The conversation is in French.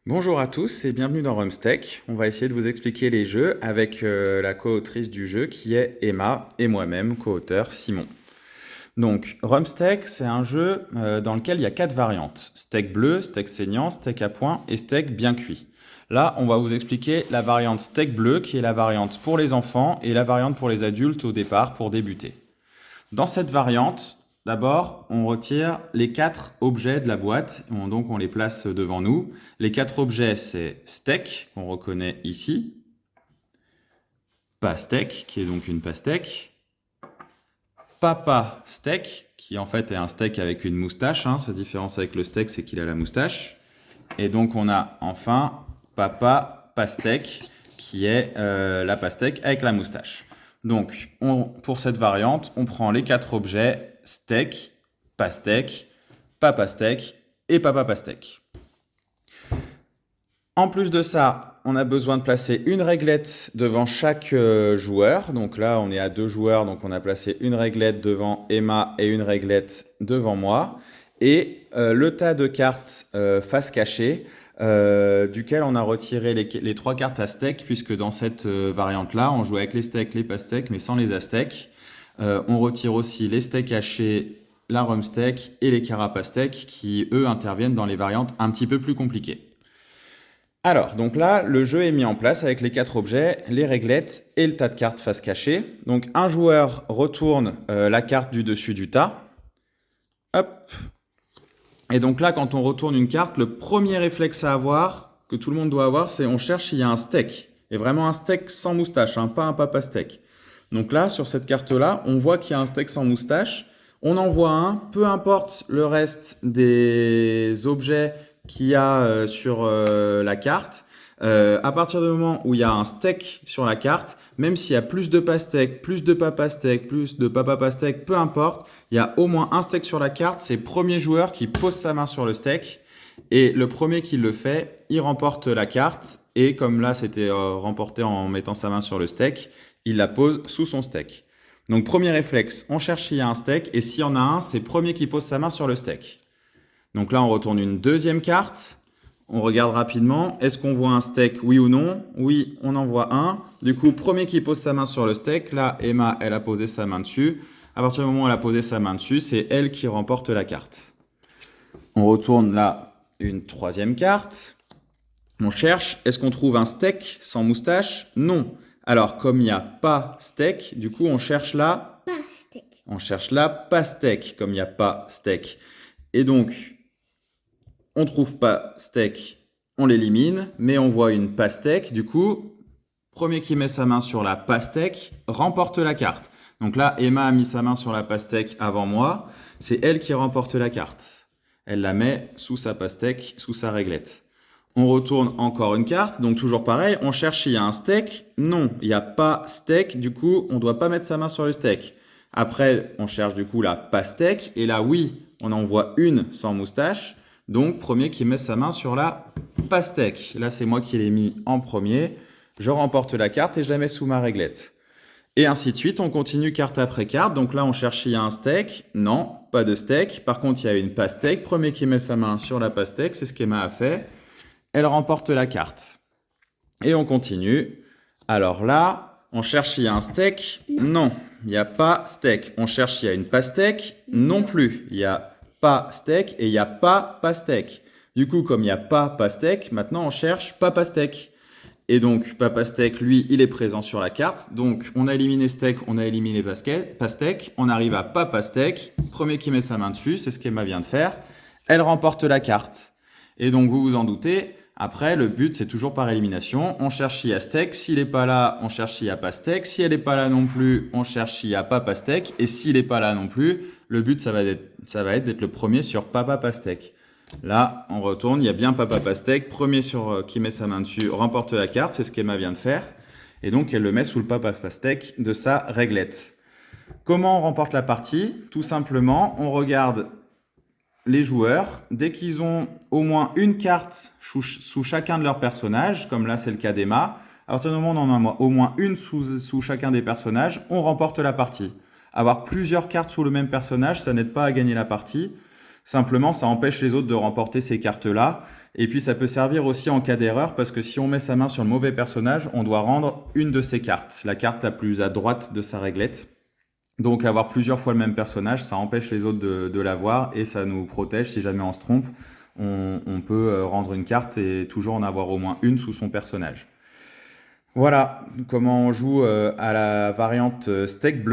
Bonjour à tous et bienvenue dans Rumsteak. On va essayer de vous expliquer les jeux avec la co-autrice du jeu qui est Emma et moi-même, co-auteur Simon. Donc Rumsteak, c'est un jeu dans lequel il y a 4 variantes. Steak bleu, steak saignant, steak à point et steak bien cuit. Là, on va vous expliquer la variante steak bleu qui est la variante pour les enfants et la variante pour les adultes au départ pour débuter. Dans cette variante, d'abord, on retire les 4 objets de la boîte, donc on les place devant nous. Les 4 objets, c'est steak, qu'on reconnaît ici, pastèque, qui est donc une pastèque, papa steak, qui en fait est un steak avec une moustache. Sa différence avec le steak, c'est qu'il a la moustache. Et donc on a enfin papa pastèque, qui est la pastèque avec la moustache. Donc, pour cette variante, on prend les 4 objets steak, pastèque, papa steak et papa pastèque. En plus de ça, on a besoin de placer une réglette devant chaque joueur. Donc là, on est à 2 joueurs, donc on a placé une réglette devant Emma et une réglette devant moi. Et le tas de cartes face cachée, duquel on a retiré les 3 cartes aztèques, puisque dans cette variante-là, on joue avec les steaks, les pastèques, mais sans les aztèques. On retire aussi les steaks hachés, la rumsteak et les carapastèques, qui, eux, interviennent dans les variantes un petit peu plus compliquées. Alors, donc là, le jeu est mis en place avec les 4 objets, les réglettes et le tas de cartes face cachée. Donc, un joueur retourne la carte du dessus du tas. Hop. Et donc là, quand on retourne une carte, le premier réflexe à avoir, que tout le monde doit avoir, c'est on cherche s'il y a un steak. Et vraiment un steak sans moustache, pas un papa steak. Donc là, sur cette carte-là, on voit qu'il y a un steak sans moustache. On en voit un, peu importe le reste des objets qu'il y a sur la carte. À partir du moment où il y a un steak sur la carte, même s'il y a plus de pastèques, plus de papa steak, plus de papa pastèque, peu importe, il y a au moins un steak sur la carte. C'est le premier joueur qui pose sa main sur le steak. Et le premier qui le fait, il remporte la carte. Et comme là, c'était remporté en mettant sa main sur le steak, il la pose sous son steak. Donc, premier réflexe, on cherche s'il y a un steak. Et s'il y en a un, c'est le premier qui pose sa main sur le steak. Donc là, on retourne une deuxième carte. On regarde rapidement. Est-ce qu'on voit un steak, oui ou non? Oui, on en voit un. Du coup, premier qui pose sa main sur le steak. Là, Emma, elle a posé sa main dessus. À partir du moment où elle a posé sa main dessus, c'est elle qui remporte la carte. On retourne là une troisième carte. On cherche. Est-ce qu'on trouve un steak sans moustache? Non. Alors, comme il n'y a pas steak, du coup, on cherche là. Pastèque. On cherche là pastèque, comme il n'y a pas steak. Et donc, on trouve pas steak, on l'élimine, mais on voit une pastèque. Du coup, premier qui met sa main sur la pastèque remporte la carte. Donc là, Emma a mis sa main sur la pastèque avant moi. C'est elle qui remporte la carte. Elle la met sous sa pastèque, sous sa réglette. On retourne encore une carte, donc toujours pareil. On cherche s'il y a un steak. Non, il n'y a pas steak. Du coup, on ne doit pas mettre sa main sur le steak. Après, on cherche du coup la pastèque. Et là, oui, on en voit une sans moustache. Donc, premier qui met sa main sur la pastèque. Là, c'est moi qui l'ai mis en premier. Je remporte la carte et je la mets sous ma réglette. Et ainsi de suite, on continue carte après carte. Donc là, on cherche s'il y a un steak. Non, pas de steak. Par contre, il y a une pastèque. Premier qui met sa main sur la pastèque, c'est ce qu'Emma a fait. Elle remporte la carte. Et on continue. Alors là, on cherche s'il y a un steak. Non, il n'y a pas steak. On cherche s'il y a une pastèque. Non plus. Il n'y a pas steak et il n'y a pas pastèque. Du coup, comme il n'y a pas pastèque, maintenant on cherche pas pastèque. Et donc, papa steak, lui, il est présent sur la carte. Donc, on a éliminé steak, on a éliminé pastèque. On arrive à papa steak. Premier qui met sa main dessus, c'est ce qu'Emma vient de faire. Elle remporte la carte. Et donc, vous vous en doutez, après, le but, c'est toujours par élimination. On cherche s'il y a steak. S'il n'est pas là, on cherche s'il n'y a pas steak. Si elle n'est pas là non plus, on cherche s'il n'y a pas pastèque. Et s'il n'est pas là non plus, le but, ça va être d'être le premier sur papa pastèque. Là, on retourne, il y a bien papa pastèque. Premier qui met sa main dessus remporte la carte. C'est ce qu'Emma vient de faire. Et donc, elle le met sous le papa pastèque de sa réglette. Comment on remporte la partie? Tout simplement, on regarde les joueurs, dès qu'ils ont au moins une carte sous chacun de leurs personnages, comme là c'est le cas d'Emma, à partir du moment où on en a au moins une sous chacun des personnages, on remporte la partie. Avoir plusieurs cartes sous le même personnage, ça n'aide pas à gagner la partie. Simplement, ça empêche les autres de remporter ces cartes-là. Et puis ça peut servir aussi en cas d'erreur, parce que si on met sa main sur le mauvais personnage, on doit rendre une de ses cartes, la carte la plus à droite de sa réglette. Donc avoir plusieurs fois le même personnage, ça empêche les autres de l'avoir et ça nous protège. Si jamais on se trompe, on peut rendre une carte et toujours en avoir au moins une sous son personnage. Voilà comment on joue à la variante steak bleu.